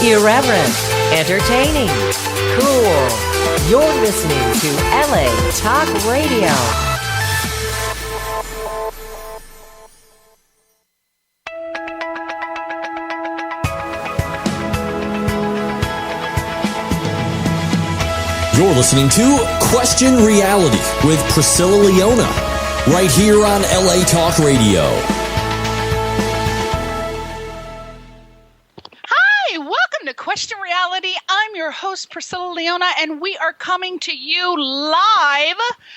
Irreverent, entertaining, cool. You're listening to LA Talk Radio. You're listening to Question Reality with Priscilla Leona, right here on LA Talk Radio. Hi, welcome to Question Reality. I'm your host, Priscilla Leona, and we are coming to you live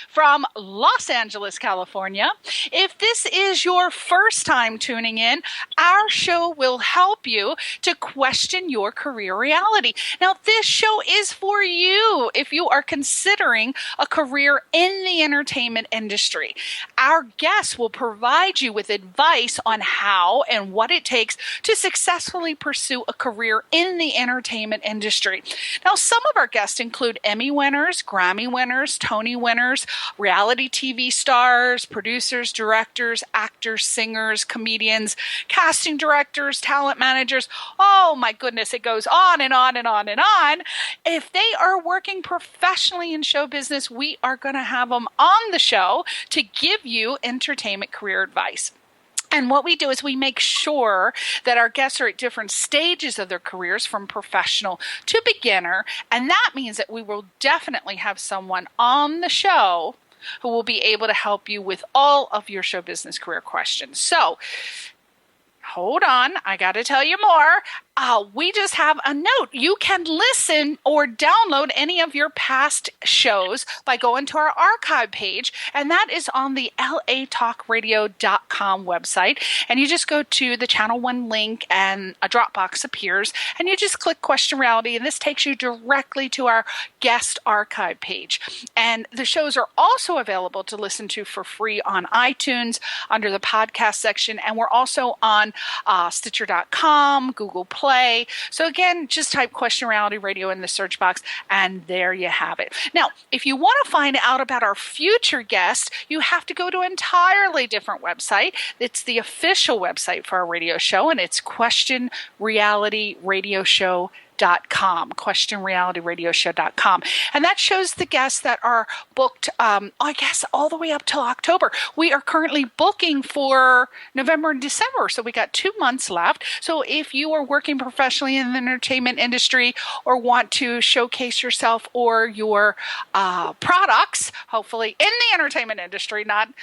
from Los Angeles, California. If this is your first time tuning in, our show will help you to question your career reality. Now, this show is for you if you are considering a career in the entertainment industry. Our guests will provide you with advice on how and what it takes to successfully pursue a career in the entertainment industry. Now, some of our guests include Emmy winners, Grammy winners, Tony winners, reality TV stars, producers, directors, actors, singers, comedians, casting directors, talent managers. Oh my goodness, it goes on and on and on and on. If they are working professionally in show business, we are going to have them on the show to give you entertainment career advice. And what we do is we make sure that our guests are at different stages of their careers, from professional to beginner. And that means that we will definitely have someone on the show who will be able to help you with all of your show business career questions. So, hold on, I got to tell you more. We just have a note. You can listen or download any of your past shows by going to our archive page, and that is on the latalkradio.com website. And you just go to the Channel 1 link, and a Dropbox appears, and you just click Question Reality, and this takes you directly to our guest archive page. And the shows are also available to listen to for free on iTunes under the podcast section, and we're also on Stitcher.com, Google Play. So again, just type Question Reality Radio in the search box, and there you have it. Now, if you want to find out about our future guests, you have to go to an entirely different website. It's the official website for our radio show, and it's questionrealityradioshow.com. questionrealityradioshow.com. And that shows the guests that are booked, I guess, all the way up till October. We are currently booking for November and December, so we got 2 months left. So if you are working professionally in the entertainment industry or want to showcase yourself or your products, hopefully in the entertainment industry, not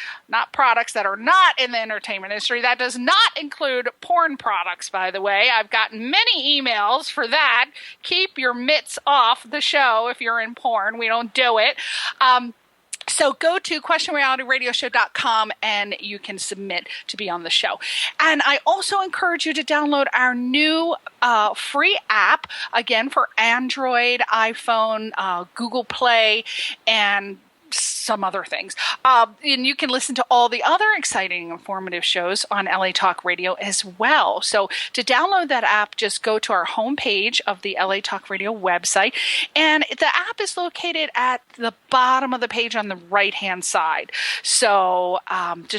products that are not in the entertainment industry. That does not include porn products, by the way. I've gotten many emails for that. Keep your mitts off the show if you're in porn. We don't do it. So go to questionrealityradioshow.com and you can submit to be on the show. And I also encourage you to download our new free app, again, for Android, iPhone, Google Play, and some other things. And you can listen to all the other exciting, informative shows on LA Talk Radio as well. So to download that app, just go to our homepage of the LA Talk Radio website. And the app is located at the bottom of the page on the right-hand side. So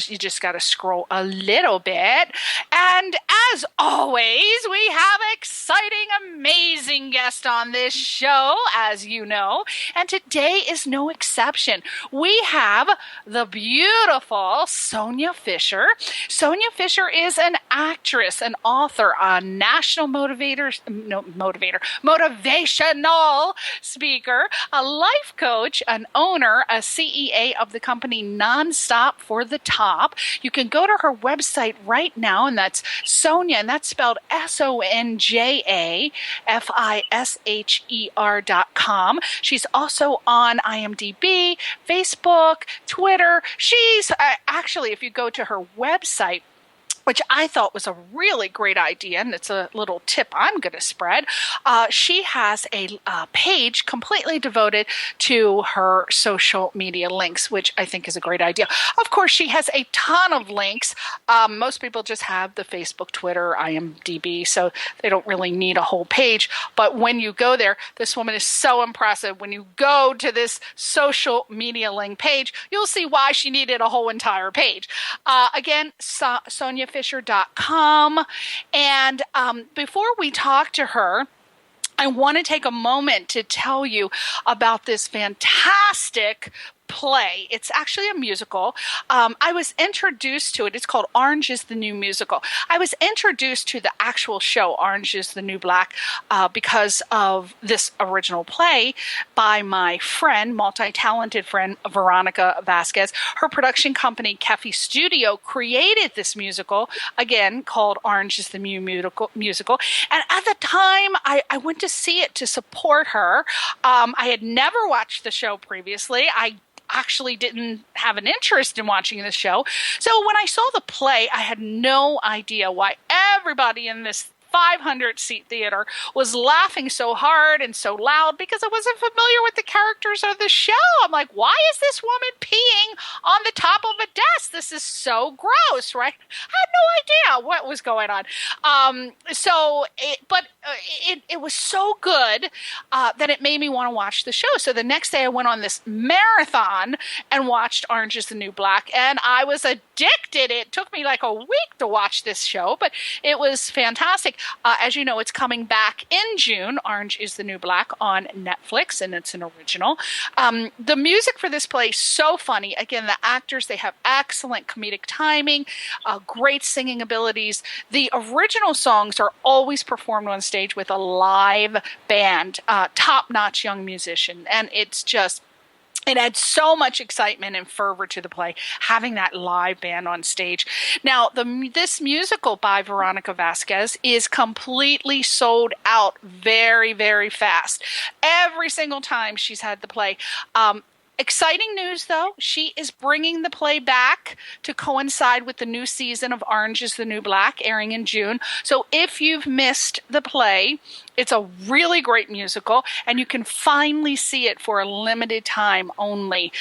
you just got to scroll a little bit. And as always, we have exciting, amazing guests on this show, as you know. And today is no exception. We have the beautiful Sonja Fisher. Sonja Fisher is an actress, an author, a national motivational speaker, a life coach, an owner, a CEA of the company Nonstop for the Top. You can go to her website right now, and that's Sonja, and that's spelled SONJAFISHER.com. She's also on IMDb, Facebook, Twitter. She's actually, if you go to her website, which I thought was a really great idea, and it's a little tip I'm going to spread. She has a page completely devoted to her social media links, which I think is a great idea. Of course, she has a ton of links. Most people just have the Facebook, Twitter, IMDb, so they don't really need a whole page. But when you go there, this woman is so impressive. When you go to this social media link page, you'll see why she needed a whole entire page. Again, SonjaFisher.com. And before we talk to her, I want to take a moment to tell you about this fantastic play. It's actually a musical. I was introduced to it. It's called Orange is the New Musical. I was introduced to the actual show, Orange is the New Black, because of this original play by my friend, multi-talented friend, Veronica Vasquez. Her production company, Kefi Studio, created this musical, again, called Orange is the New Musical. And at the time, I went to see it to support her. I had never watched the show previously. I actually didn't have an interest in watching the show. So when I saw the play, I had no idea why everybody in this 500-seat theater was laughing so hard and so loud, because I wasn't familiar with the characters of the show. I'm like, why is this woman peeing on the top of a desk? This is so gross, right? I had no idea what was going on. It was so good that it made me want to watch the show. So the next day I went on this marathon and watched Orange is the New Black, and I was addicted. It took me like a week to watch this show, but it was fantastic. As you know, it's coming back in June, Orange is the New Black, on Netflix, and it's an original. The music for this play is so funny. Again, the actors, they have excellent comedic timing, great singing abilities. The original songs are always performed on stage with a live band, top-notch young musician, and it adds so much excitement and fervor to the play, having that live band on stage. Now, this musical by Veronica Vasquez is completely sold out very, very fast. Every single time she's had the play. Exciting news, though, she is bringing the play back to coincide with the new season of Orange is the New Black, airing in June. So if you've missed the play, it's a really great musical, and you can finally see it for a limited time only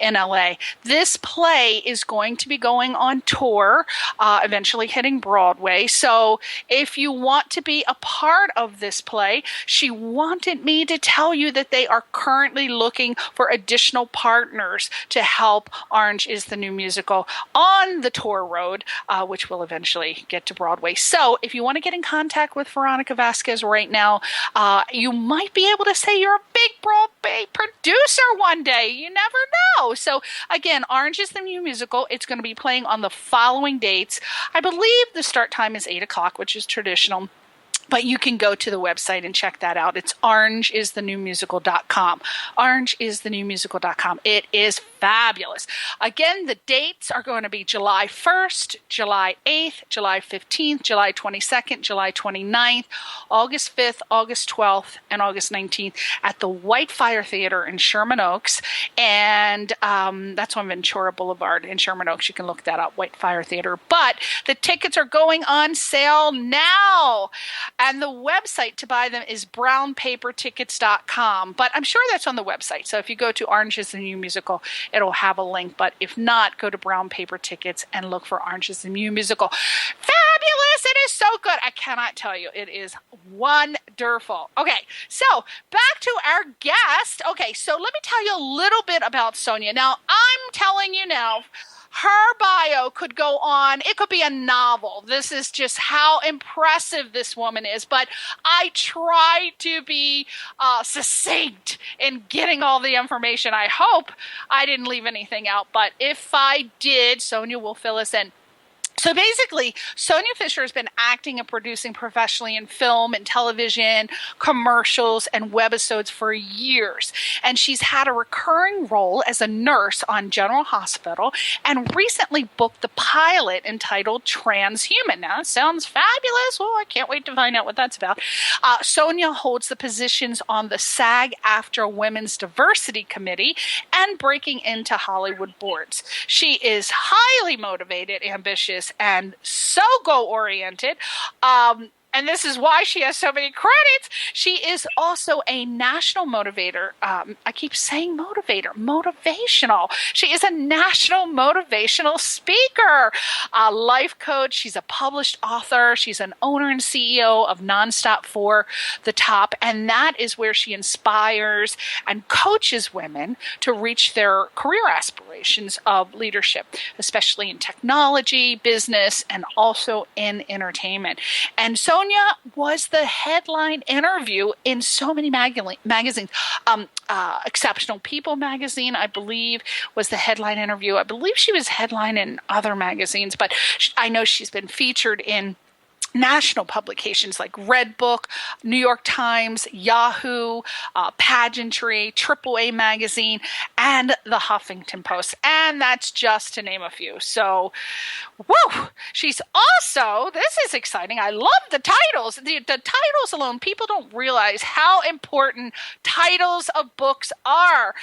in LA. This play is going to be going on tour, eventually hitting Broadway. So if you want to be a part of this play, she wanted me to tell you that they are currently looking for additional partners to help Orange is the New Musical on the tour road, which will eventually get to Broadway. So if you want to get in contact with Veronica Vasquez right now, you might be able to say you're a big Broadway producer one day. You never know. So again, Orange is the New Musical. It's going to be playing on the following dates. I believe the start time is 8 o'clock, which is traditional. But you can go to the website and check that out. It's orangeisthenewmusical.com. Orangeisthenewmusical.com. It is fabulous. Again, the dates are going to be July 1st, July 8th, July 15th, July 22nd, July 29th, August 5th, August 12th, and August 19th at the Whitefire Theater in Sherman Oaks. And that's on Ventura Boulevard in Sherman Oaks. You can look that up, Whitefire Theater. But the tickets are going on sale now. And the website to buy them is brownpapertickets.com. But I'm sure that's on the website. So if you go to Orange is the New Musical, it'll have a link. But if not, go to Brown Paper Tickets and look for Orange is the New Musical. Fabulous! It is so good. I cannot tell you. It is wonderful. Okay, so back to our guest. Okay, so let me tell you a little bit about Sonja. Now, I'm telling you now, her bio could go on. It could be a novel. This is just how impressive this woman is. But I try to be succinct in getting all the information. I hope I didn't leave anything out. But if I did, Sonja will fill us in. So basically, Sonja Fisher has been acting and producing professionally in film and television, commercials, and webisodes for years. And she's had a recurring role as a nurse on General Hospital and recently booked the pilot entitled Transhuman. Now, that sounds fabulous. Well, I can't wait to find out what that's about. Sonja holds the positions on the SAG-AFTRA Women's Diversity Committee and Breaking Into Hollywood boards. She is highly motivated, ambitious, and so goal-oriented. And this is why she has so many credits. She is also a national motivator. I keep saying motivator, motivational. She is a national motivational speaker, a life coach. She's a published author. She's an owner and CEO of Nonstop for the Top. And that is where she inspires and coaches women to reach their career aspirations of leadership, especially in technology, business, and also in entertainment. And Sonja Sonja was the headline interview in so many magazines. Exceptional People magazine, I believe, was the headline interview. I believe she was headline in other magazines, but I know she's been featured in national publications like Redbook, New York Times, Yahoo, Pageantry, AAA Magazine, and the Huffington Post. And that's just to name a few. So, woo! She's also, this is exciting. I love the titles. The titles alone, people don't realize how important titles of books are.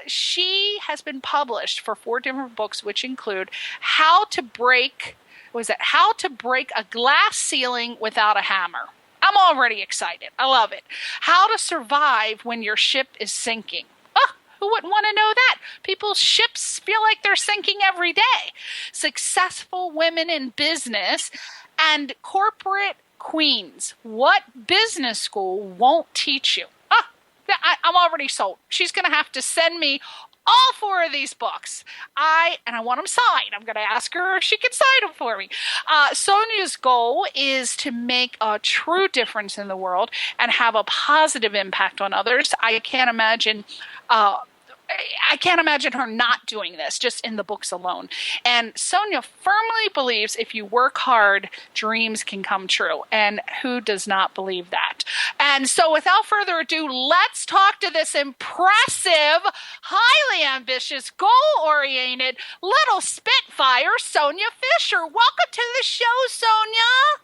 She has been published for 4 different books, which include How to Break a Glass Ceiling Without a Hammer. I'm already excited. I love it. How to Survive When Your Ship is Sinking. Oh, who wouldn't want to know that? People's ships feel like they're sinking every day. Successful Women in Business and Corporate Queens. What business school won't teach you? Oh, I'm already sold. She's going to have to send me all 4 of these books. I want them signed. I'm going to ask her if she can sign them for me. Sonja's goal is to make a true difference in the world and have a positive impact on others. I can't imagine her not doing this just in the books alone. And Sonja firmly believes if you work hard, dreams can come true. And who does not believe that? And so without further ado, let's talk to this impressive, highly ambitious, goal-oriented little spitfire, Sonja Fisher. Welcome to the show, Sonja.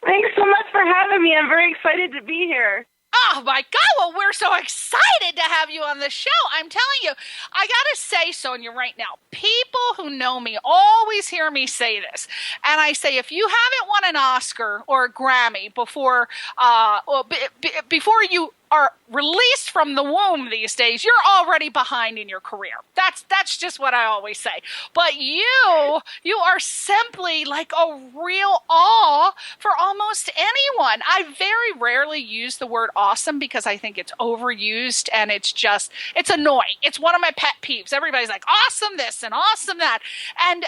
Thanks so much for having me. I'm very excited to be here. Oh, my God. Well, we're so excited to have you on the show. I'm telling you, I got to say, Sonja, right now, people who know me always hear me say this. And I say, if you haven't won an Oscar or a Grammy before you are released from the womb these days, you're already behind in your career. That's just what I always say. But you are simply like a real awe for almost anyone. I very rarely use the word awesome because I think it's overused and it's annoying. It's one of my pet peeves. Everybody's like awesome this and awesome that, and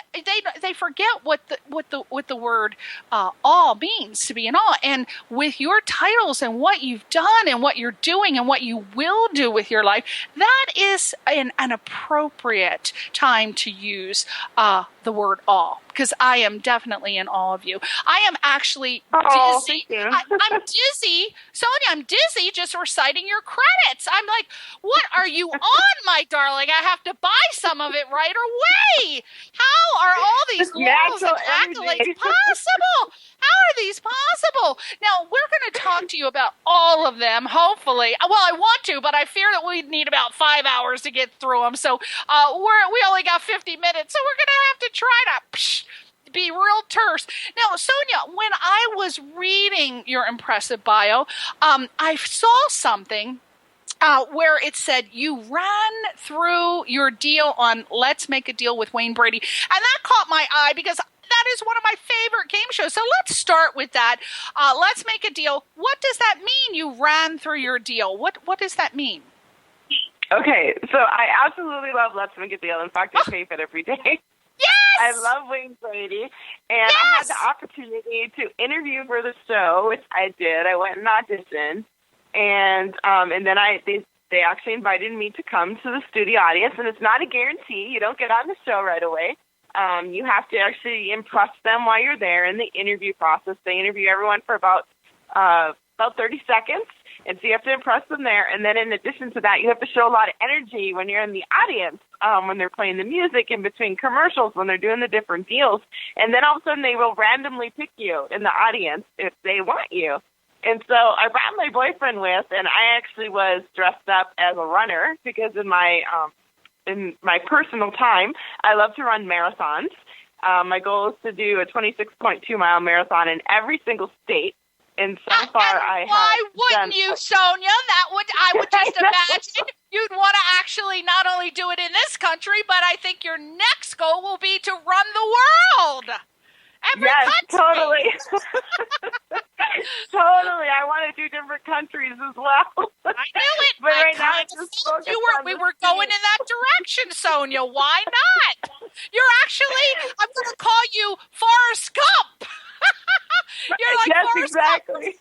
they forget what the word awe means, to be in awe. And with your titles and what you've done and what you're doing and what you will do with your life, that is an appropriate time to use the word awe, because I am definitely in awe of you. I am actually dizzy. I'm dizzy. Sonja, I'm dizzy just reciting your credits. I'm like, what are you on, my darling? I have to buy some of it right away. How are all these laurels and accolades possible? How are these possible? Now, we're going to talk to you about all of them, hopefully. Well, I want to, but I fear that we need about 5 hours to get through them. So we only got 50 minutes, so we're going to have to try to be real terse. Now, Sonja, when I was reading your impressive bio, I saw something where it said you ran through your deal on Let's Make a Deal with Wayne Brady. And that caught my eye because that is one of my favorite game shows. So let's start with that. Let's Make a Deal. What does that mean, you ran through your deal? What does that mean? Okay, so I absolutely love Let's Make a Deal. In fact, I pay for it every day. Yes! I love Wayne Brady, and I had the opportunity to interview for the show, which I did. I went and auditioned, and then they actually invited me to come to the studio audience, and it's not a guarantee. You don't get on the show right away. You have to actually impress them while you're there in the interview process. They interview everyone for about 30 seconds. And so you have to impress them there. And then in addition to that, you have to show a lot of energy when you're in the audience, when they're playing the music, in between commercials, when they're doing the different deals. And then all of a sudden they will randomly pick you in the audience if they want you. And so I brought my boyfriend with, and I actually was dressed up as a runner because in my personal time, I love to run marathons. My goal is to do a 26.2-mile marathon in every single state. And so far, why wouldn't you, Sonja? I would just imagine you'd want to actually not only do it in this country, but I think your next goal will be to run the world. Every country. Totally. Totally. I want to do different countries as well. I knew it. But right now, we were going in that direction, Sonja. Why not? I'm going to call you Forrest Gump. You're like yes, Exactly.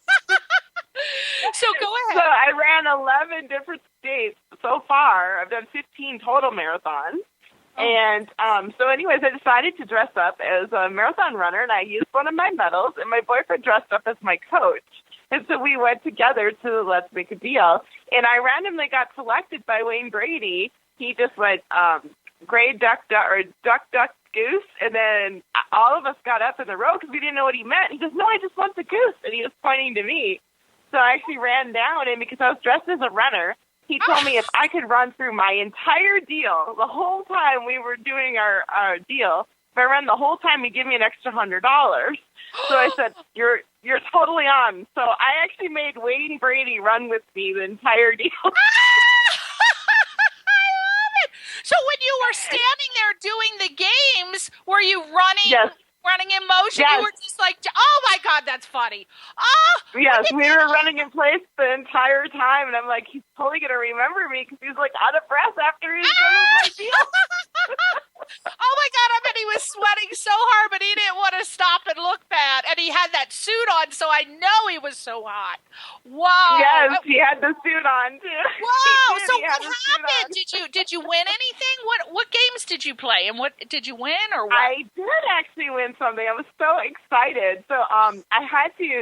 So go So ahead. I ran 11 different states so far. I've done 15 total marathons. And so anyways, I decided to dress up as a marathon runner, and I used one of my medals, and my boyfriend dressed up as my coach. And so we went together to Let's Make a Deal, and I randomly got selected by Wayne Brady. He just went gray duck, or duck, goose, and then all of us got up in the row because we didn't know what he meant. He goes, no, I just want the goose, and he was pointing to me. So I actually ran down, and because I was dressed as a runner, he told me if I could run through my entire deal, the whole time we were doing our deal, if I ran the whole time, he'd give me an extra $100. So I said, you're totally on. So I actually made Wayne Brady run with me the entire deal. I love it. So when you were standing there doing the games, were you running? Yes. Running in motion? Yes. You were just like, oh my God, that's funny. Oh, yes, we were running in place the entire time, and I'm like, he's totally going to remember me because he's like out of breath after he's done with my deal. Oh my God, I bet he was sweating so hard, but he didn't want to stop and look bad. And he had that suit on, so I know he was so hot. Wow. Yes, he had the suit on too. Wow. So He what had the suit happened? on. Did you win anything? What games did you play? And what did you win or what? I did actually win something. I was so excited. So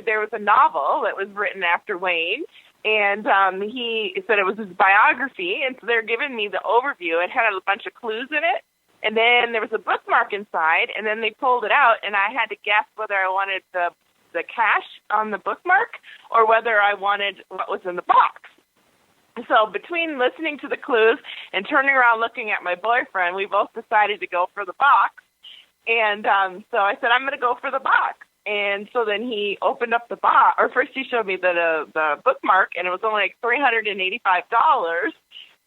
there was a novel that was written after Wayne, and he said it was his biography, and so they're giving me the overview. It had a bunch of clues in it, and then there was a bookmark inside, and then they pulled it out, and I had to guess whether I wanted the cash on the bookmark or whether I wanted what was in the box. So between listening to the clues and turning around looking at my boyfriend, we both decided to go for the box. And so I said, I'm going to go for the box. And so then he opened up the box, or first he showed me the bookmark, and it was only like $385.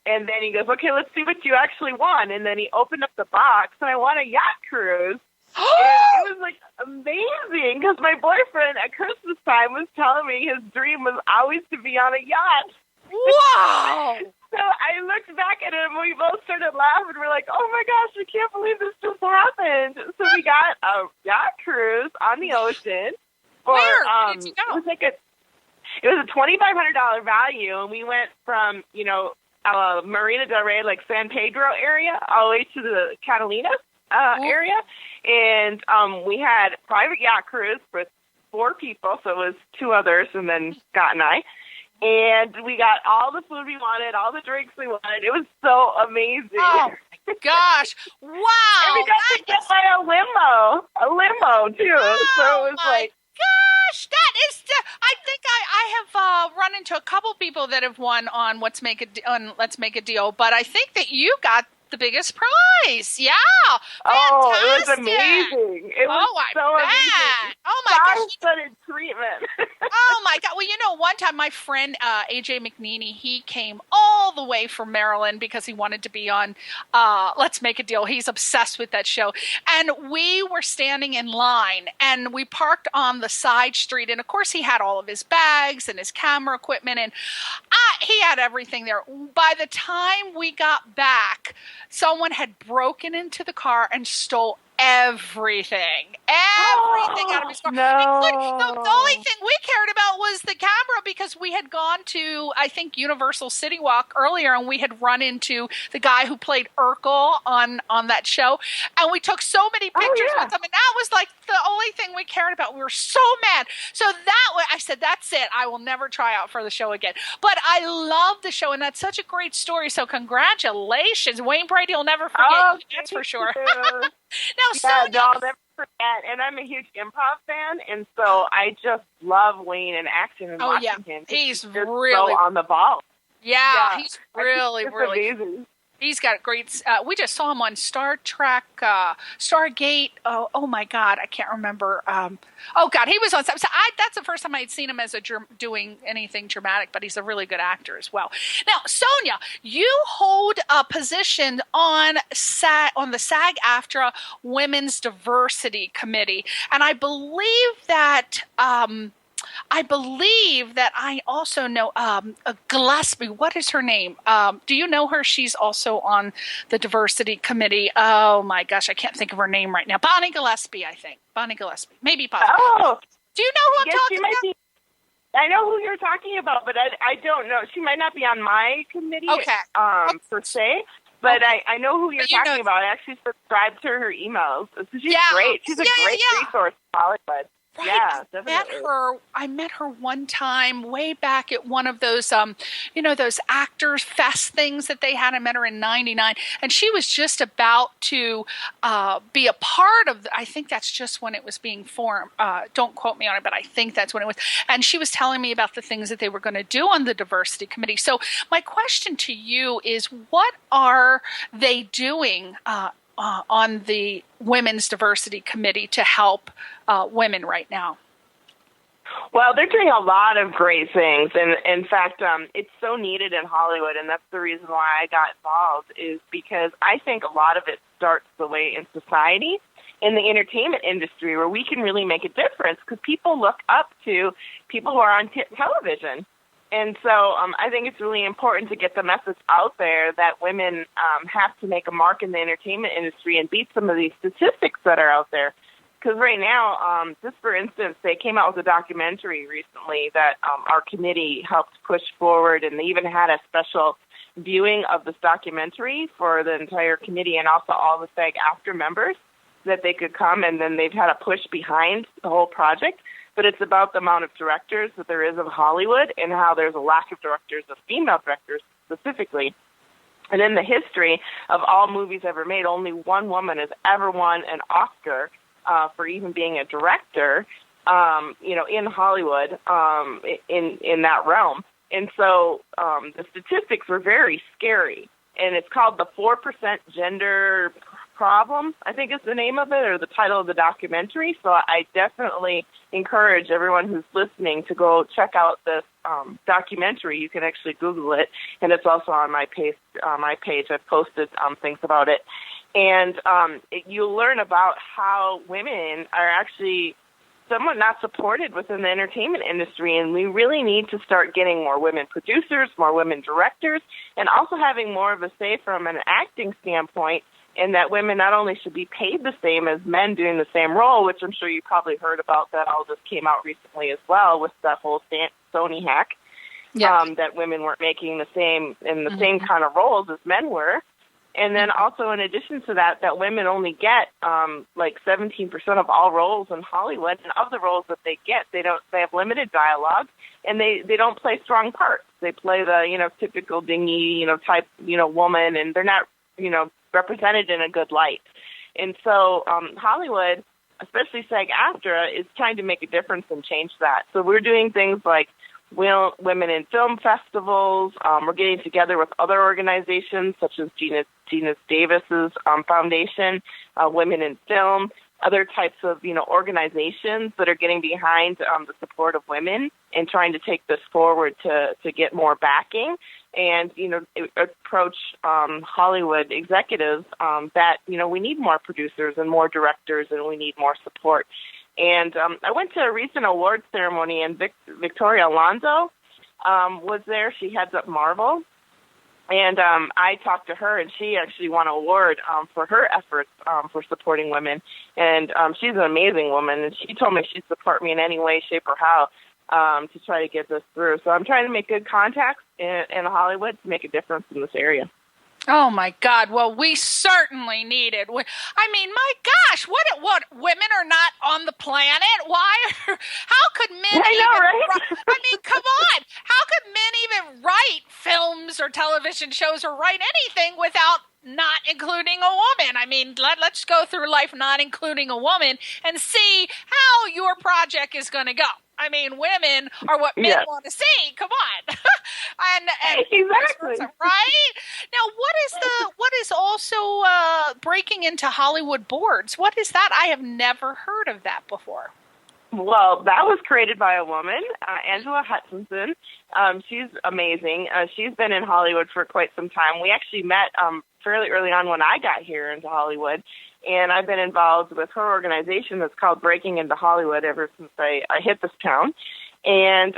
And then he goes, okay, let's see what you actually won. And then he opened up the box, and I won a yacht cruise. And it was like amazing because my boyfriend at Christmas time was telling me his dream was always to be on a yacht. Wow. So I looked back at him, and we both started laughing. We're like, oh my gosh, I can't believe this just happened. So we got a yacht cruise on the ocean. Where did you go? It was a $2,500 value, and we went from, Marina del Rey, like San Pedro area, all the way to the Catalina area. And we had a private yacht cruise with 4 people, so it was 2 others, and then Scott and I. And we got all the food we wanted, all the drinks we wanted. It was so amazing. Oh, my gosh. Wow. And we got to get by a limo, too. Oh, so it was like, gosh, that is. I think I have run into a couple people that have won on Let's Make a Deal, but I think that you got the biggest prize. Yeah. Fantastic. Oh, it was amazing. It was so amazing. Oh, my gosh. Star-studded treatment. Oh, my God. Well, one time my friend AJ McNeely, he came all the way from Maryland because he wanted to be on Let's Make a Deal. He's obsessed with that show. And we were standing in line, and we parked on the side street. And, of course, he had all of his bags and his camera equipment, and he had everything there. By the time we got back, someone had broken into the car and stole everything out of his car. No. The only thing we cared about was the camera because we had gone to, I think, Universal City Walk earlier, and we had run into the guy who played Urkel on that show, and we took so many pictures with him, and that was like the only thing we cared about. We were so mad. So that way, I said, that's it. I will never try out for the show again. But I love the show, and that's such a great story. So congratulations. Wayne Brady will never forget you, that's for sure. Now, Sonja, I'll never forget. And I'm a huge improv fan, and so I just love Wayne in action and watching him. He's just really so on the ball. Yeah, he's really amazing. He's got great. We just saw him on Star Trek, Stargate. Oh my God, I can't remember. Oh God, he was on. So that's the first time I had seen him as doing anything dramatic. But he's a really good actor as well. Now, Sonja, you hold a position on the SAG-AFTRA Women's Diversity Committee, and I believe that. I also know Gillespie. What is her name? Do you know her? She's also on the diversity committee. Oh my gosh, I can't think of her name right now. Bonnie Gillespie, I think. Bonnie Gillespie, maybe possibly. Oh, Do you know who I'm Yes, talking she might about? be. I know who you're talking about, but I don't know. She might not be on my committee per se, but I know who you're talking about. I actually subscribed to her emails. So she's great. She's a great resource for Hollywood. Right. Yeah, definitely. I met her one time way back at one of those, those Actors Fest things that they had. I met her in '99, and she was just about to be a part of. I think that's just when it was being formed. Don't quote me on it, but I think that's when it was. And she was telling me about the things that they were going to do on the diversity committee. So my question to you is, what are they doing on the Women's Diversity Committee to help women right now? Well, they're doing a lot of great things. And in fact, it's so needed in Hollywood. And that's the reason why I got involved, is because I think a lot of it starts the way in society, in the entertainment industry, where we can really make a difference, because people look up to people who are on television. And so I think it's really important to get the message out there that women have to make a mark in the entertainment industry and beat some of these statistics that are out there. Because right now, just for instance, they came out with a documentary recently that our committee helped push forward, and they even had a special viewing of this documentary for the entire committee and also all the SAG-AFTRA members, that they could come, and then they've had a push behind the whole project. But it's about the amount of directors that there is of Hollywood and how there's a lack of directors, of female directors specifically. And in the history of all movies ever made, only one woman has ever won an Oscar for even being a director, in Hollywood, in that realm. And so the statistics were very scary. And it's called The 4% Gender Problem, I think is the name of it, or the title of the documentary. So I definitely encourage everyone who's listening to go check out this documentary. You can actually Google it, and it's also on my page. I've posted things about it. And you'll learn about how women are actually somewhat not supported within the entertainment industry, and we really need to start getting more women producers, more women directors, and also having more of a say from an acting standpoint, and that women not only should be paid the same as men doing the same role, which I'm sure you probably heard about, that all just came out recently as well with that whole Sony hack, that women weren't making the same same kind of roles as men were. And then also, in addition to that, that women only get like 17% of all roles in Hollywood, and of the roles that they get, they have limited dialogue, and they don't play strong parts. They play the typical dingy type woman, and they're not represented in a good light. And so Hollywood, especially SAG-AFTRA, is trying to make a difference and change that. So we're doing things like women in film festivals. We're getting together with other organizations such as Gina Davis's foundation, Women in Film, other types of organizations that are getting behind the support of women and trying to take this forward to get more backing and approach Hollywood executives that we need more producers and more directors, and we need more support. And I went to a recent awards ceremony, and Victoria Alonso was there. She heads up Marvel. And I talked to her, and she actually won an award for her efforts for supporting women. And she's an amazing woman, and she told me she'd support me in any way, shape, or how to try to get this through. So I'm trying to make good contacts in Hollywood to make a difference in this area. Oh, my God. Well, we certainly need it. I mean, my gosh, what women are not on the planet? Why? How could men right? I mean, come on. How could men even write films or television shows or write anything without not including a woman? I mean, let's go through life not including a woman and see how your project is going to go. I mean, women are what men want to see. Come on. and exactly. Right? Now, what is also breaking into Hollywood boards? What is that? I have never heard of that before. Well, that was created by a woman, Angela Hutchinson. She's amazing. She's been in Hollywood for quite some time. We actually met fairly early on when I got here into Hollywood, and I've been involved with her organization that's called Breaking into Hollywood ever since I hit this town. And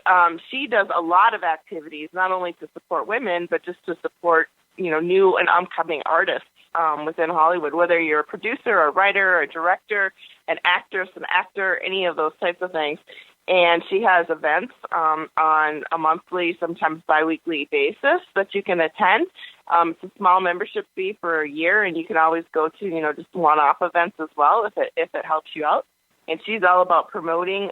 she does a lot of activities, not only to support women, but just to support new and upcoming artists within Hollywood, whether you're a producer, a writer, a director, an actress, an actor, any of those types of things. And she has events on a monthly, sometimes biweekly basis that you can attend. It's a small membership fee for a year, and you can always go to, just one-off events as well if it helps you out. And she's all about promoting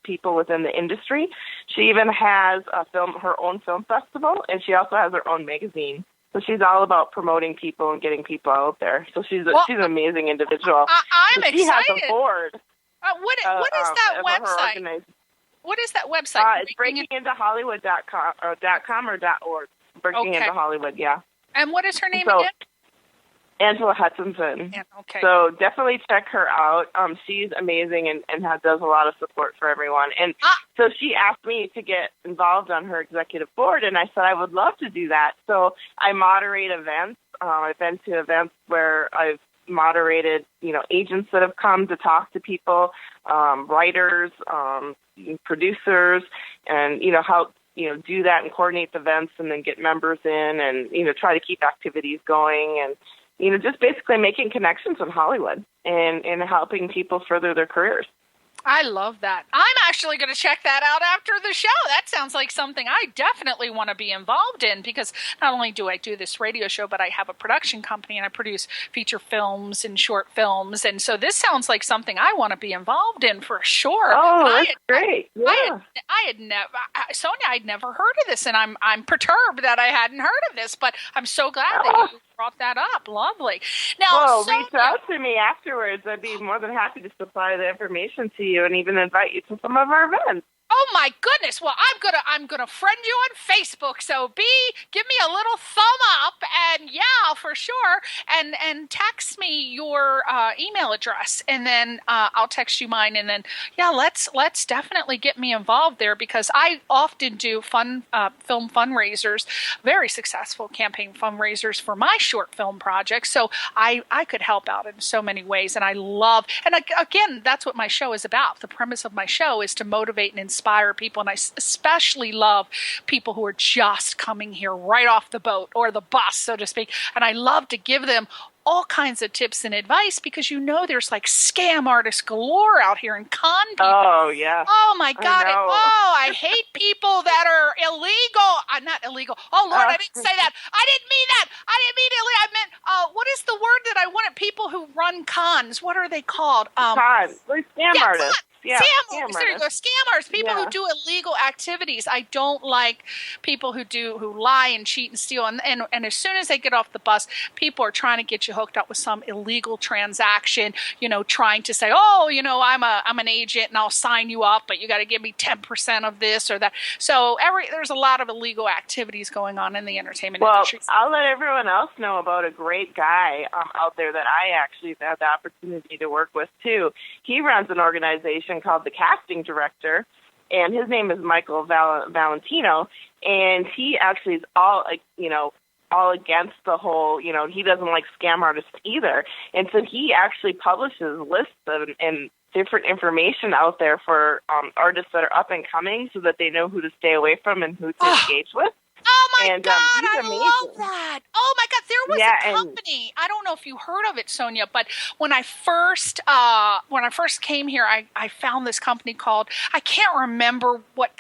people within the industry. She even has her own film festival, and she also has her own magazine. So she's all about promoting people and getting people out there. So she's an amazing individual. I'm excited. She has a board. What is that website? What is that website? It's breakingintohollywood.com or .org. Breaking Into Hollywood, yeah. And what is her name again? Angela Hutchinson. Yeah, okay. So definitely check her out. She's amazing and does a lot of support for everyone. And so she asked me to get involved on her executive board, and I said I would love to do that. So I moderate events. I've been to events where I've moderated, agents that have come to talk to people, writers, producers, and, help, do that and coordinate the events and then get members in and, try to keep activities going and, just basically making connections in Hollywood and helping people further their careers. I love that. I'm actually going to check that out after the show. That sounds like something I definitely want to be involved in, because not only do I do this radio show, but I have a production company and I produce feature films and short films. And so this sounds like something I want to be involved in for sure. Oh, that's great. Yeah. Sonja, I'd never heard of this, and I'm perturbed that I hadn't heard of this, but I'm so glad that you brought that up. Lovely. Now, reach out to me afterwards. I'd be more than happy to supply the information to you and even invite you to some of our events. Oh my goodness! Well, I'm gonna friend you on Facebook. So give me a little thumb up, and yeah, for sure. And text me your email address, and then I'll text you mine, and then let's definitely get me involved there, because I often do film fundraisers, very successful campaign fundraisers for my short film projects. So I could help out in so many ways, and I love. And again, that's what my show is about. The premise of my show is to motivate and inspire people, and I especially love people who are just coming here right off the boat or the bus, so to speak, and I love to give them all kinds of tips and advice, because there's like scam artists galore out here and con people. Oh, yeah. Oh, my God. I hate people that are illegal. Not illegal. Oh, Lord, I didn't say that. I didn't mean that. I didn't mean illegal. I meant, what is the word that I wanted? People who run cons. What are they called? Cons. Like scam artists. Yeah, scam artists. There you go. Scam artists. People who do illegal activities. I don't like people who lie and cheat and steal. And as soon as they get off the bus, people are trying to get you hooked up with some illegal transaction, trying to say, I'm an agent and I'll sign you up, but you got to give me 10% of this or that. So there's a lot of illegal activities going on in the entertainment industry. I'll let everyone else know about a great guy out there that I actually had the opportunity to work with too. He runs an organization called the Casting Director, and his name is Michael Valentino, and he actually is all against the whole, he doesn't like scam artists either. And so he actually publishes lists and different information out there for artists that are up and coming, so that they know who to stay away from and who to engage with. Oh my God, I love that. Oh my God, there was a company. I don't know if you heard of it, Sonja, but when I first came here, I found this company called, I can't remember what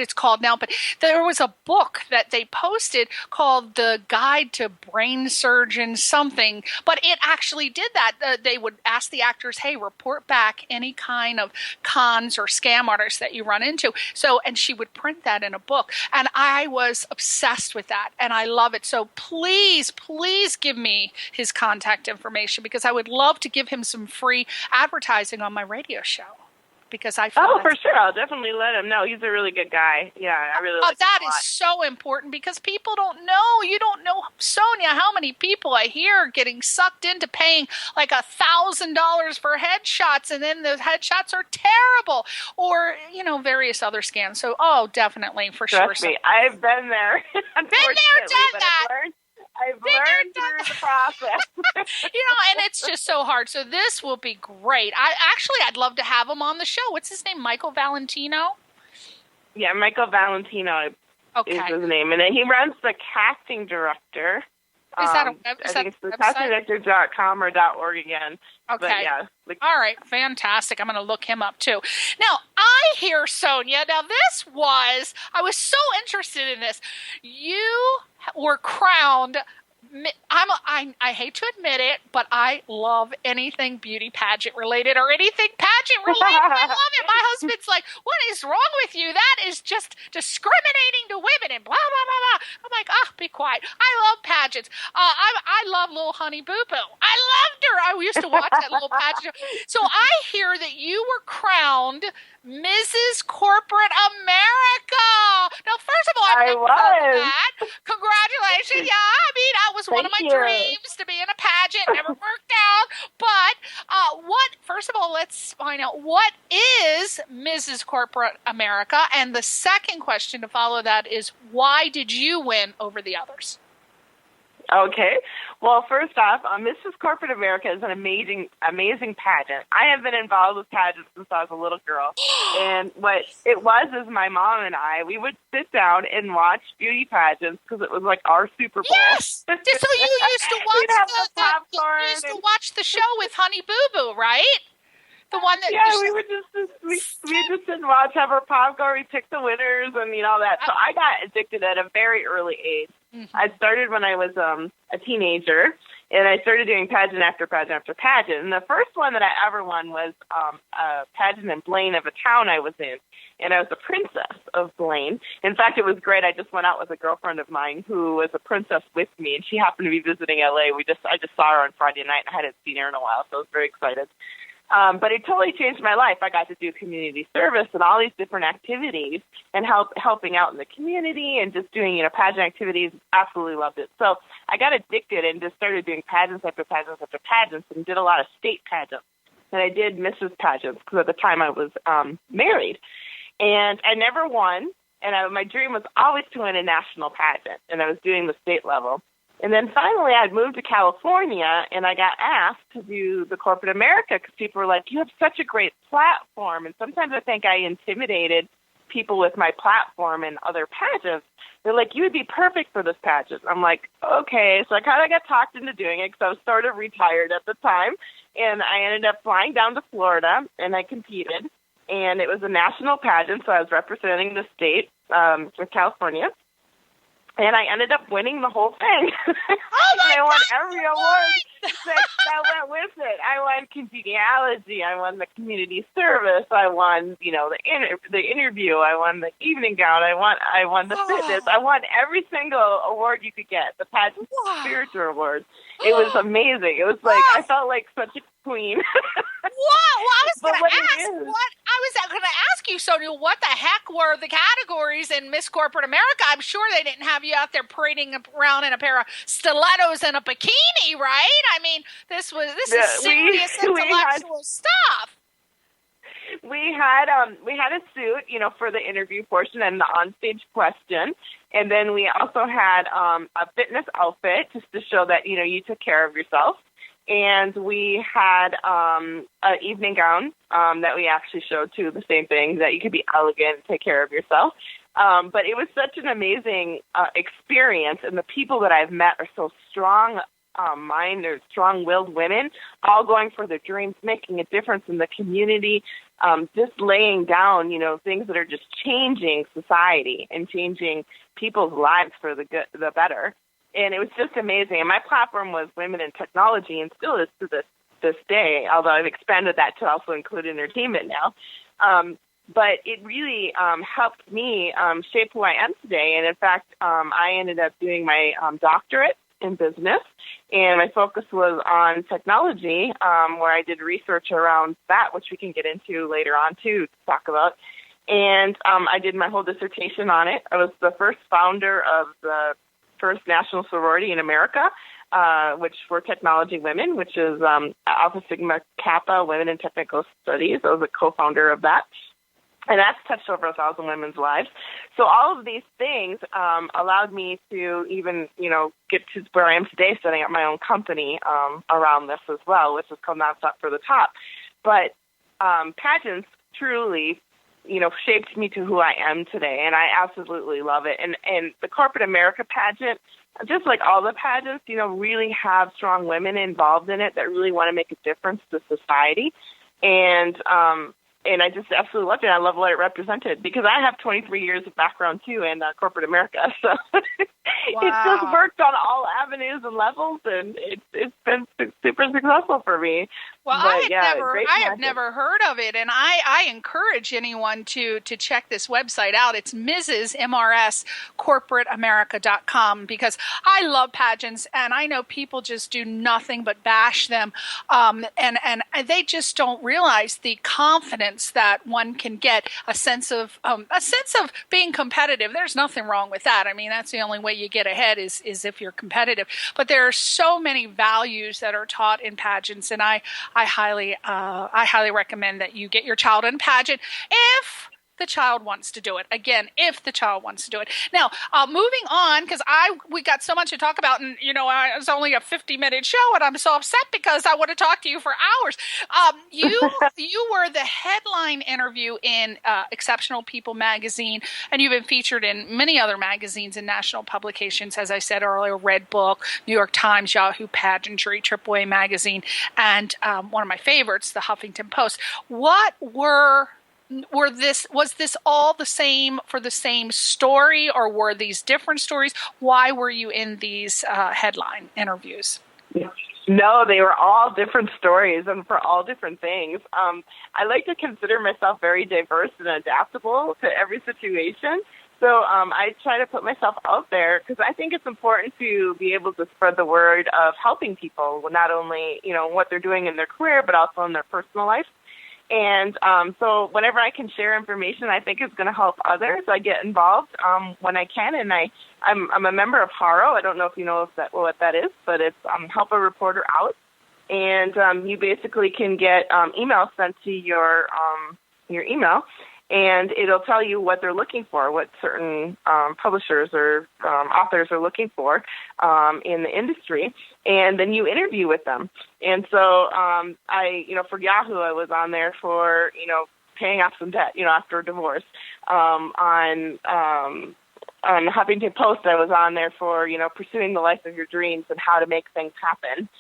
it's called now, but there was a book that they posted called The Guide to Brain Surgeon something, but it actually did that. They would ask the actors, hey, report back any kind of cons or scam artists that you run into. So, and she would print that in a book, and I was obsessed with that, and I love it. So please give me his contact information, because I would love to give him some free advertising on my radio show. Because I feel for sure. I'll definitely let him know. He's a really good guy. Yeah, I really like him that a lot. Is so important, because people don't know. You don't know, Sonja, how many people I hear getting sucked into paying like $1,000 for headshots, and then the headshots are terrible, or various other scams. So, definitely, for sure. Trust me, I've been there. Been there, done that. I've learned through the process. And it's just so hard. So this will be great. I'd love to have him on the show. What's his name? Michael Valentino? Yeah, Michael Valentino is his name. And then he runs the Casting Director. Is that a I website? think it's thepassionnectar.com or .org again. Okay. But yeah. All right. Fantastic. I'm going to look him up too. Now, I hear, Sonja, I was so interested in this. You were crowned. I hate to admit it, but I love anything beauty pageant related or anything pageant related. I love it. My husband's like, "What is wrong with you? That is just discriminating to women and blah blah blah blah." I'm like, be quiet. I love pageants. I love little Honey Boo Boo. I loved her. I used to watch that little pageant. So I hear that you were crowned Mrs. Corporate America. Now, first of all, I've never heard of that. Congratulations. Yeah, I mean, that was one of my dreams to be in a pageant. Never worked out. But first of all, let's find out what is Mrs. Corporate America? And the second question to follow that is, why did you win over the others? Okay. Well, first off, Mrs. Corporate America is an amazing pageant. I have been involved with pageants since I was a little girl. And what it was is my mom and we would sit down and watch beauty pageants because it was like our Super Bowl. Yes! So you used to watch the show with Honey Boo Boo, right? The one that we would just sit and watch, have our popcorn, we pick the winners and all that. So I got addicted at a very early age. Mm-hmm. I started when I was a teenager, and I started doing pageant after pageant after pageant. And the first one that I ever won was a pageant in Blaine of a town I was in, and I was the princess of Blaine. In fact, it was great. I just went out with a girlfriend of mine who was a princess with me, and she happened to be visiting LA. I just saw her on Friday night, and I hadn't seen her in a while, so I was very excited. But it totally changed my life. I got to do community service and all these different activities and helping out in the community and just doing, pageant activities. Absolutely loved it. So I got addicted and just started doing pageants after pageants after pageants and did a lot of state pageants. And I did Mrs. Pageants because at the time I was married. And I never won. And my dream was always to win a national pageant. And I was doing the state level. And then finally, I'd moved to California, and I got asked to do the Corporate America because people were like, "You have such a great platform." And sometimes I think I intimidated people with my platform in other pageants. They're like, "You would be perfect for this pageant." I'm like, okay. So I kind of got talked into doing it because I was sort of retired at the time. And I ended up flying down to Florida, and I competed. And it was a national pageant, so I was representing the state of California. And I ended up winning the whole thing. I won every award that went with it. I won congeniality. I won the community service. I won, the interview. I won the evening gown. I won the fitness. I won every single award you could get. The pageant spiritual award. It was amazing. It was like I felt like such a queen. Wow! Well, I was going to ask you, Sonja, what the heck were the categories in Miss Corporate America? I'm sure they didn't have you out there parading around in a pair of stilettos and a bikini, right? I mean, this is serious intellectual stuff. We had a suit, for the interview portion and the onstage question, and then we also had a fitness outfit just to show that you took care of yourself. And we had an evening gown that we actually showed, too, the same thing, that you could be elegant and take care of yourself. But it was such an amazing experience, and the people that I've met are so strong-minded, strong-willed women, all going for their dreams, making a difference in the community, just laying down, things that are just changing society and changing people's lives for the better. And it was just amazing. And my platform was women in technology and still is to this day, although I've expanded that to also include entertainment now. But it really helped me shape who I am today. And in fact, I ended up doing my doctorate in business, and my focus was on technology, where I did research around that, which we can get into later on too to talk about. And I did my whole dissertation on it. I was the first founder of the first national sorority in America, which were technology women, which is Alpha Sigma Kappa Women in Technical Studies. I was a co-founder of that. And that's touched over 1,000 women's lives. So all of these things allowed me to even, get to where I am today, setting up my own company around this as well, which is called Nonstop for the Top. But pageants truly shaped me to who I am today, and I absolutely love it. And the corporate America pageant, just like all the pageants, really have strong women involved in it that really want to make a difference to society. And I just absolutely loved it. I love what it represented because I have 23 years of background, too, in corporate America. So It's just worked on all avenues and levels, and it's been super successful for me. Well, I have never heard of it, and I encourage anyone to check this website out. It's MrsCorporateAmerica.com because I love pageants, and I know people just do nothing but bash them, and they just don't realize the confidence that one can get, a sense of being competitive. There's nothing wrong with that. I mean, that's the only way you get ahead is if you're competitive. But there are so many values that are taught in pageants, and I highly recommend that you get your child in pageant if the child wants to do it. Again, if the child wants to do it. Now, moving on, because we got so much to talk about, and it was only a 50-minute show, and I'm so upset because I would have talked to you for hours. You were the headline interview in Exceptional People magazine, and you've been featured in many other magazines and national publications, as I said earlier, Red Book, New York Times, Yahoo Pageantry, AAA magazine, and one of my favorites, the Huffington Post. Was this all the same for the same story, or were these different stories? Why were you in these headline interviews? No, they were all different stories and for all different things. I like to consider myself very diverse and adaptable to every situation. So I try to put myself out there because I think it's important to be able to spread the word of helping people, not only, what they're doing in their career, but also in their personal life. And so whenever I can share information I think is going to help others, I get involved when I can. And I'm a member of HARO. I don't know if you know what that is, but it's Help a Reporter Out. And you basically can get emails sent to your email, and it'll tell you what they're looking for, what certain publishers or authors are looking for in the industry, and then you interview with them. And so for Yahoo, I was on there for, paying off some debt, after a divorce. On Huffington Post, I was on there for, pursuing the life of your dreams and how to make things happen.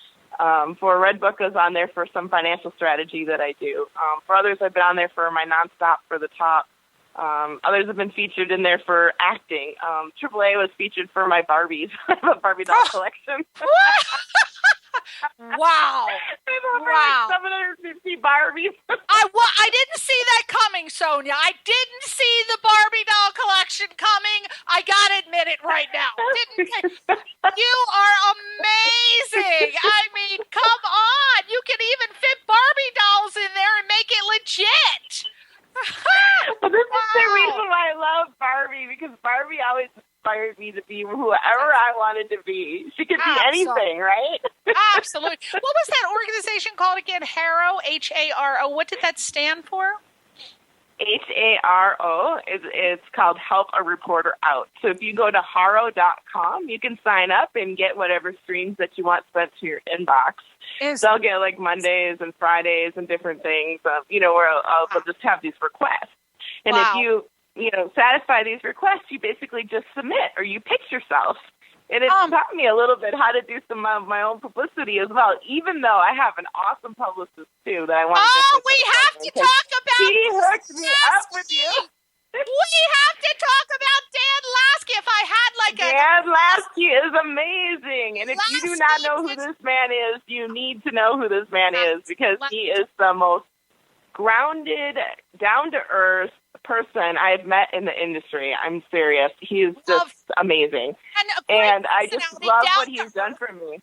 For Red Book, I was on there for some financial strategy that I do. For others, I've been on there for my nonstop for the top. Others have been featured in there for acting. AAA was featured for my Barbies, a Barbie doll collection. Wow. Like 750 Barbies. I didn't see that coming, Sonja. I didn't see the Barbie doll collection coming. I got to admit it right now. You are amazing. I mean, come on. You can even fit Barbie dolls in there and make it legit. Well, this is the reason why I love Barbie, because Barbie always inspired me to be whoever I wanted to be. She could be anything, right? Absolutely. What was that organization called again? HARO, HARO. What did that stand for? HARO. It's called Help a Reporter Out. So if you go to haro.com, you can sign up and get whatever streams that you want sent to your inbox. So I'll get like Mondays and Fridays and different things, where I'll just have these requests. And if you satisfy these requests, you basically just submit or you pitch yourself. And it taught me a little bit how to do some of my own publicity as well, even though I have an awesome publicist, too, that I want to we have to talk about He hooked me up with you. We have to talk about Dan Lasky. If I had Dan Lasky is amazing. And if you do not know who this man is, you need to know who this man is, because he is the most grounded, down-to-earth person I've met in the industry. I'm serious. He is just amazing. And I just love what he's done for me.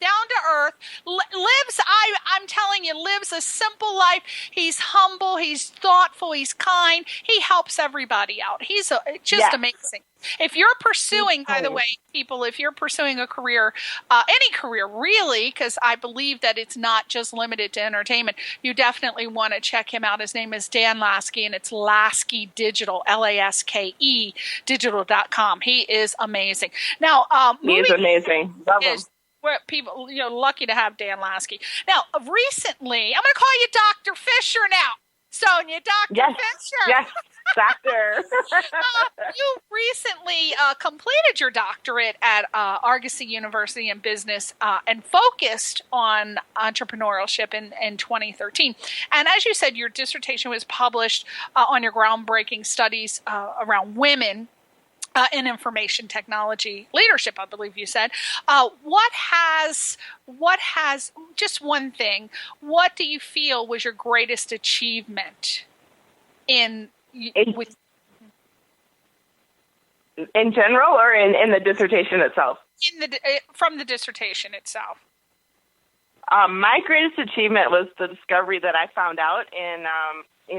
Down to earth, I'm telling you, lives a simple life. He's humble, he's thoughtful, he's kind. He helps everybody out. He's just amazing. If you're pursuing, by the way, people, if you're pursuing a career, any career really, because I believe that it's not just limited to entertainment, you definitely want to check him out. His name is Dan Lasky, and it's Lasky Digital, Laske, digital.com. He is amazing. Now, he is amazing. Love him. Where people, lucky to have Dan Lasky. Now, recently, I'm going to call you Dr. Fisher now. Sonja, Dr. Yes. Fisher. Yes, doctor. You recently completed your doctorate at Argosy University in Business and focused on entrepreneurship in 2013. And as you said, your dissertation was published on your groundbreaking studies around women in information technology leadership, I believe you said. What has just one thing? What do you feel was your greatest achievement in general, or in the dissertation itself? From the dissertation itself. My greatest achievement was the discovery that I found out in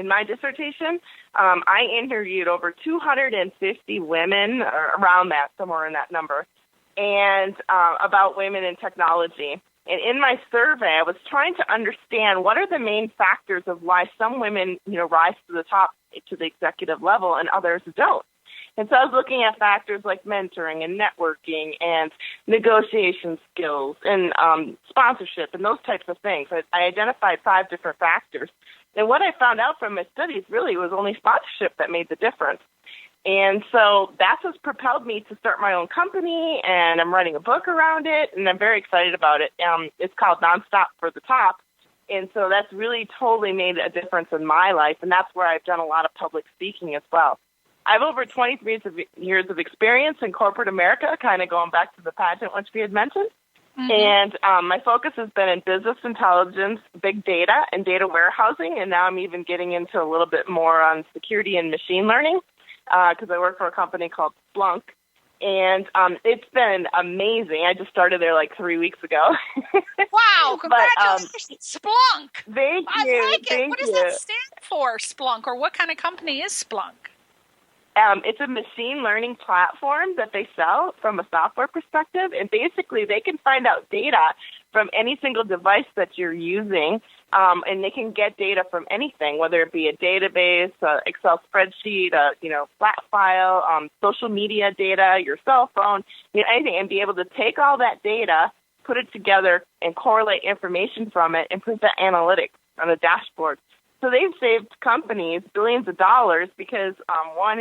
my dissertation. I interviewed over 250 women, or around that, somewhere in that number, and about women in technology. And in my survey, I was trying to understand what are the main factors of why some women, rise to the top, to the executive level, and others don't. And so I was looking at factors like mentoring and networking and negotiation skills and sponsorship and those types of things. I identified 5 different factors. And what I found out from my studies really was only sponsorship that made the difference. And so that's what's propelled me to start my own company, and I'm writing a book around it, and I'm very excited about it. It's called Nonstop for the Top. And so that's really totally made a difference in my life, and that's where I've done a lot of public speaking as well. I have over 23 years of experience in corporate America, kind of going back to the pageant, which we had mentioned. Mm-hmm. And my focus has been in business intelligence, big data, and data warehousing. And now I'm even getting into a little bit more on security and machine learning because I work for a company called Splunk. And it's been amazing. I just started there like 3 weeks ago. Wow, congratulations, Splunk. Thank you. I like it. What does that stand for, Splunk, or what kind of company is Splunk? It's a machine learning platform that they sell from a software perspective, and basically they can find out data from any single device that you're using, and they can get data from anything, whether it be a database, Excel spreadsheet, flat file, social media data, your cell phone, anything, and be able to take all that data, put it together, and correlate information from it, and present analytics on a dashboard. So they've saved companies billions of dollars because one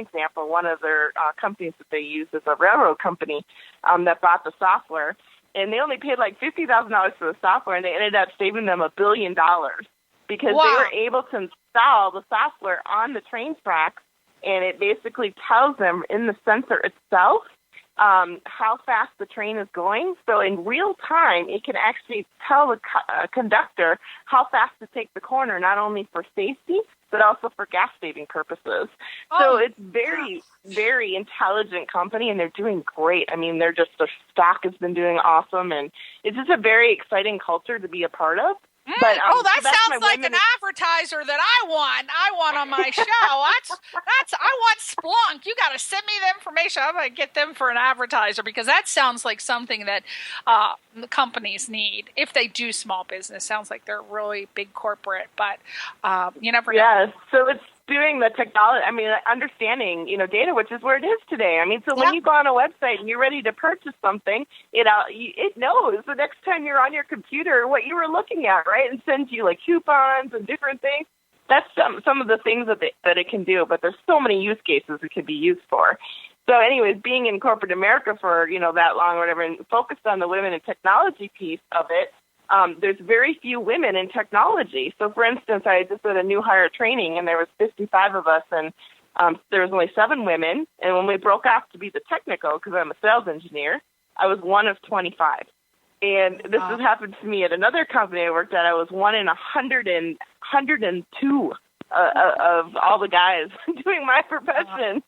of their companies that they use is a railroad company that bought the software, and they only paid like $50,000 for the software, and they ended up saving them $1 billion because wow. They were able to install the software on the train tracks, and it basically tells them in the sensor itself how fast the train is going. So in real time, it can actually tell the conductor how fast to take the corner, not only for safety, but also for gas-saving purposes. So it's very, very intelligent company, and they're doing great. I mean, their stock has been doing awesome, and it's just a very exciting culture to be a part of. But, that sounds like an advertiser that I want on my show. I want Splunk. You got to send me the information. I'm going to get them for an advertiser because that sounds like something that the companies need if they do small business. Sounds like they're really big corporate, but you never know. Yes, so it's doing the technology, understanding, data, which is where it is today. So when you go on a website and you're ready to purchase something, it knows the next time you're on your computer what you were looking at, right? And sends you like coupons and different things. That's some of the things that it can do, but there's so many use cases it can be used for. So anyways, being in corporate America for, that long or whatever, and focused on the women in technology piece of it, there's very few women in technology. So, for instance, I just did a new hire training, and there was 55 of us, and there was only 7 women. And when we broke off to be the technical, because I'm a sales engineer, I was one of 25. And this has happened to me at another company I worked at. I was one in 102 of all the guys doing my profession.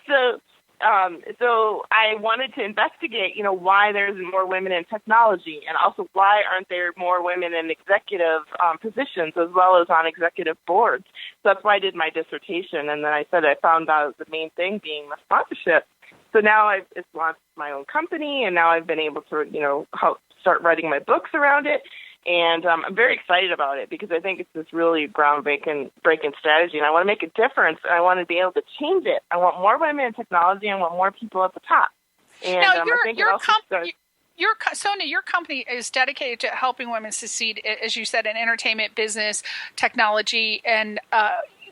So I wanted to investigate, why there isn't more women in technology, and also why aren't there more women in executive positions as well as on executive boards. So that's why I did my dissertation, and then I found out the main thing being the sponsorship. So now I've launched my own company, and now I've been able to, help start writing my books around it. And I'm very excited about it because I think it's this really groundbreaking strategy, and I want to make a difference, and I want to be able to change it. I want more women in technology, and I want more people at the top. And now, I think Sonja, your company is dedicated to helping women succeed, as you said, in entertainment, business, technology, and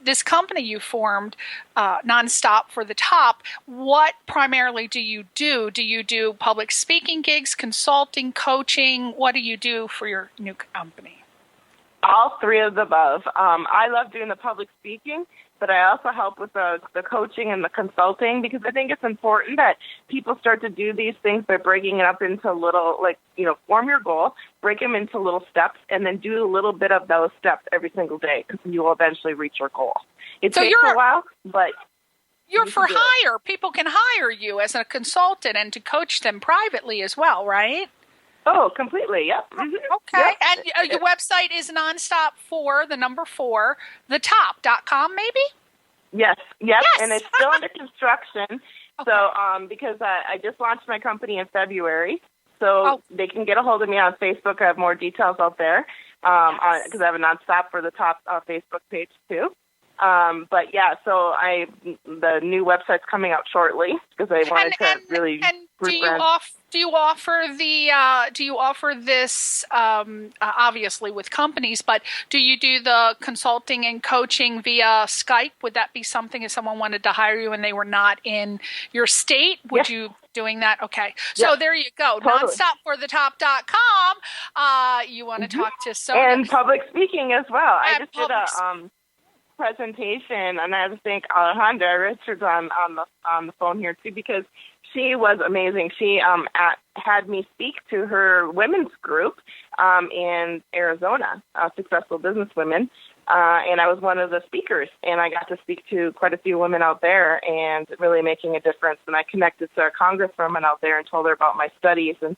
this company you formed, Nonstop for the Top. What primarily do you do? Do you do public speaking gigs, consulting, coaching? What do you do for your new company? All three of the above. I love doing the public speaking, but I also help with the coaching and the consulting, because I think it's important that people start to do these things by breaking it up into little, form your goal, break them into little steps, and then do a little bit of those steps every single day, because you will eventually reach your goal. It takes a while, but you're for hire. People can hire you as a consultant and to coach them privately as well, right? Oh, completely. Yep. Mm-hmm. Okay. Yep. And your website is nonstop4thetop.com, maybe? Yes. And it's still under construction. Okay. So, because I just launched my company in February, so they can get a hold of me on Facebook. I have more details out there, because I have a Nonstop for the Top Facebook page too. But yeah, so the new website's coming out shortly, because I wanted to really. Do you offer this obviously with companies, but do you do the consulting and coaching via Skype? Would that be something if someone wanted to hire you and they were not in your state? Would you doing that? Okay. So there you go. Totally. Nonstop4thetop.com. You want to talk to Sonja. And public speaking as well. I just did a presentation, and I have to thank Alejandra Richards on the phone here too, because she was amazing. She had me speak to her women's group in Arizona, Successful Business Women, and I was one of the speakers, and I got to speak to quite a few women out there and really making a difference. And I connected to a congresswoman out there and told her about my studies, and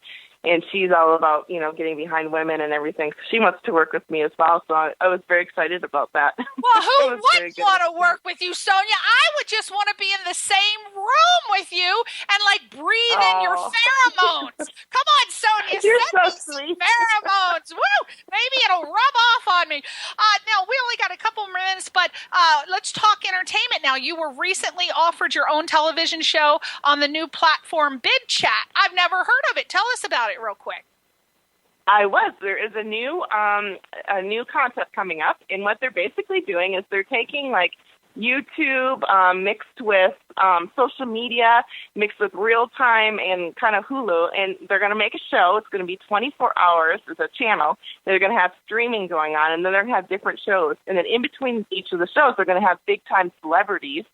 she's all about, getting behind women and everything. So she wants to work with me as well. So I was very excited about that. Well, who wouldn't want to work with you, Sonja? I would just want to be in the same room with you and breathe in your pheromones. Come on, Sonja. You're so sweet. Pheromones. Woo! Maybe it'll rub off on me. Now, we only got a couple more minutes, but let's talk entertainment now. You were recently offered your own television show on the new platform Bid Chat. I've never heard of it. Tell us about it real quick. I was. There is a new concept coming up, and what they're basically doing is they're taking YouTube mixed with social media, mixed with real time and kind of Hulu, and they're going to make a show. It's going to be 24 hours. It's a channel. They're going to have streaming going on, and then they're going to have different shows. And then in between each of the shows, they're going to have big time celebrities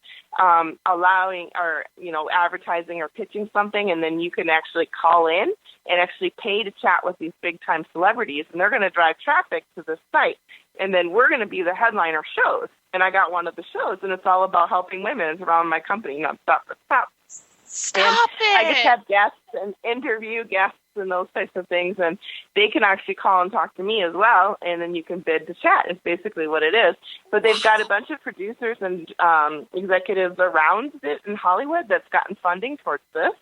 allowing or advertising or pitching something, and then you can actually call in and actually pay to chat with these big time celebrities, and they're going to drive traffic to the site. And then we're going to be the headliner shows. And I got one of the shows, and it's all about helping women. It's around my company, Nonstop for the Top. Stop it! I just have guests and interview guests and those types of things, and they can actually call and talk to me as well, and then you can bid to chat. It's basically what it is. But they've got a bunch of producers and executives around it in Hollywood that's gotten funding towards this,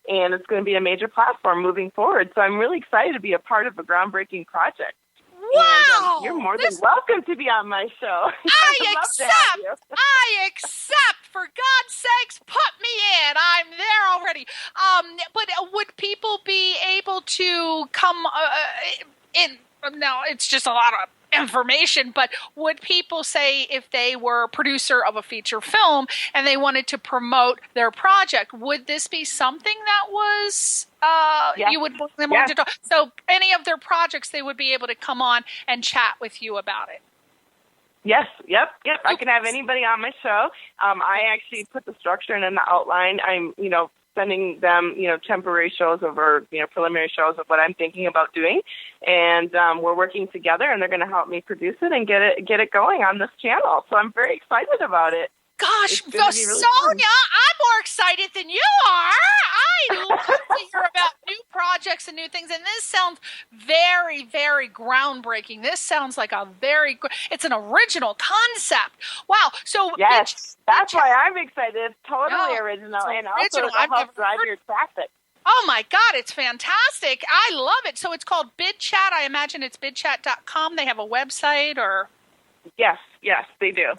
and it's going to be a major platform moving forward. So I'm really excited to be a part of a groundbreaking project. Wow! And, you're more than welcome to be on my show. I accept. For God's sakes, put me in. I'm there already. But would people be able to come in? Now, it's just a lot of information, but would people say if they were a producer of a feature film and they wanted to promote their project, would this be something that was you would bring them on to talk? So any of their projects, they would be able to come on and chat with you about it. Yes, yep. I can have anybody on my show. I actually put the structure and in the outline. I'm, sending them, temporary shows or preliminary shows of what I'm thinking about doing. And we're working together, and they're going to help me produce it and get it going on this channel. So I'm very excited about it. Gosh, really Sonja, I'm more excited than you are. I love to hear about new projects and new things. And this sounds very, very groundbreaking. This sounds like it's an original concept. Wow. So yes, that's why I'm excited. It's totally original. And also it'll help drive your traffic. Oh, my God, it's fantastic. I love it. So it's called Bid Chat. I imagine it's bidchat.com. They have a website or... Yes, Yes, they do.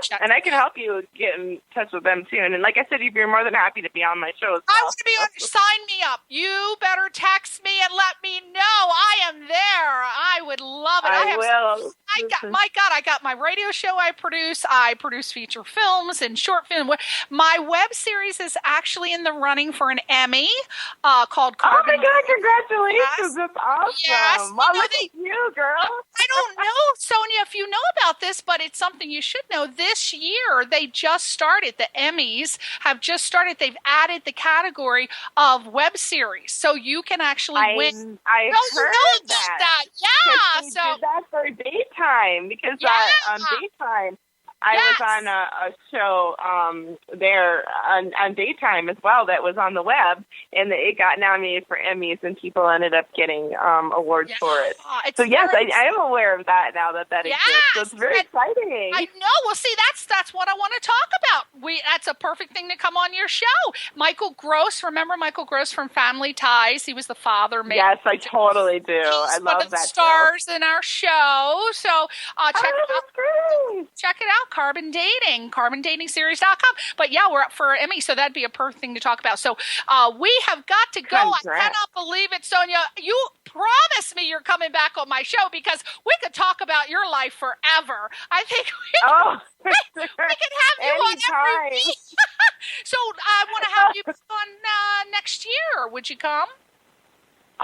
Check. And I can help you get in touch with them soon. And like I said, you're more than happy to be on my show. I want to be on. Sign me up. You better text me and let me know. I am there. I would love it. I will. I got my radio show I produce. I produce feature films and short film. My web series is actually in the running for an Emmy called Carbon. Oh my God, congratulations. That's awesome. Yes. Well, look at you, girl. I don't know, Sonia, if you know about this, but it's something you should know. This year, they just started. The Emmys have just started. They've added the category of web series. So you can actually win. I heard that. Yeah. They did that for daytime because on daytime, I was on a show there on daytime as well that was on the web, and it got nominated for Emmys, and people ended up getting awards for it. So yes, I am aware of that now that exists. So it's very exciting. I know. Well, see, that's what I want to talk about. That's a perfect thing to come on your show. Michael Gross, remember Michael Gross from Family Ties? He was the father. Yes, I totally do. I love that. He's one of the stars in our show. So check it out. Great. Check it out. Carbon Dating, carbondatingseries.com. But yeah, we're up for Emmy, so that'd be a perfect thing to talk about. So we have got to go. Congrats. I cannot believe it, Sonia. You promised me you're coming back on my show because we could talk about your life forever. I think we can have you on every week. So I want to have you on next year. Would you come?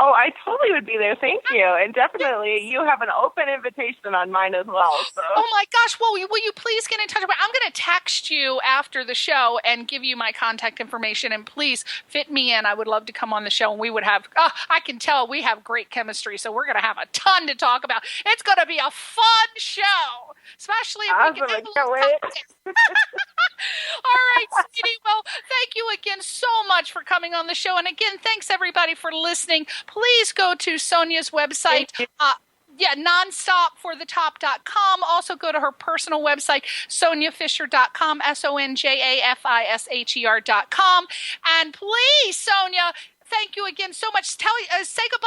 Oh, I totally would be there. Thank you. And definitely you have an open invitation on mine as well. So. Oh, my gosh. Well, will you please get in touch? I'm going to text you after the show and give you my contact information. And please fit me in. I would love to come on the show. And we would have, I can tell we have great chemistry. So we're going to have a ton to talk about. It's going to be a fun show. Especially if we can have a little All right, sweetie. Well, thank you again so much for coming on the show. And again, thanks everybody for listening. Please go to Sonia's website. nonstopforthetop.com. Also go to her personal website, sonjafisher.com, sonjafisher.com. And please, Sonia, thank you again so much. Say goodbye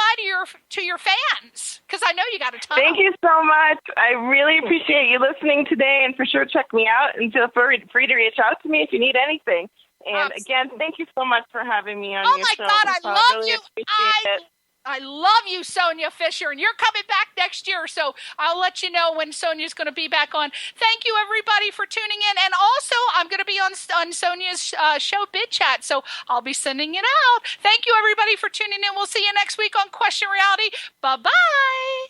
to your fans, because I know you got a ton. Thank you so much. I really appreciate you listening today, and for sure check me out, and feel free to reach out to me if you need anything. And again, thank you so much for having me on your show. Oh my God, I love you. Appreciate it. I love you, Sonja Fisher, and you're coming back next year, so I'll let you know when Sonja's going to be back on. Thank you, everybody, for tuning in, and also I'm going to be on Sonja's show, Bid Chat, so I'll be sending it out. Thank you, everybody, for tuning in. We'll see you next week on Question Reality. Bye-bye.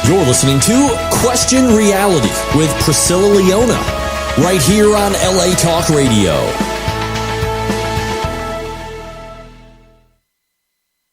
You're listening to Question Reality with Priscilla Leona, right here on LA Talk Radio.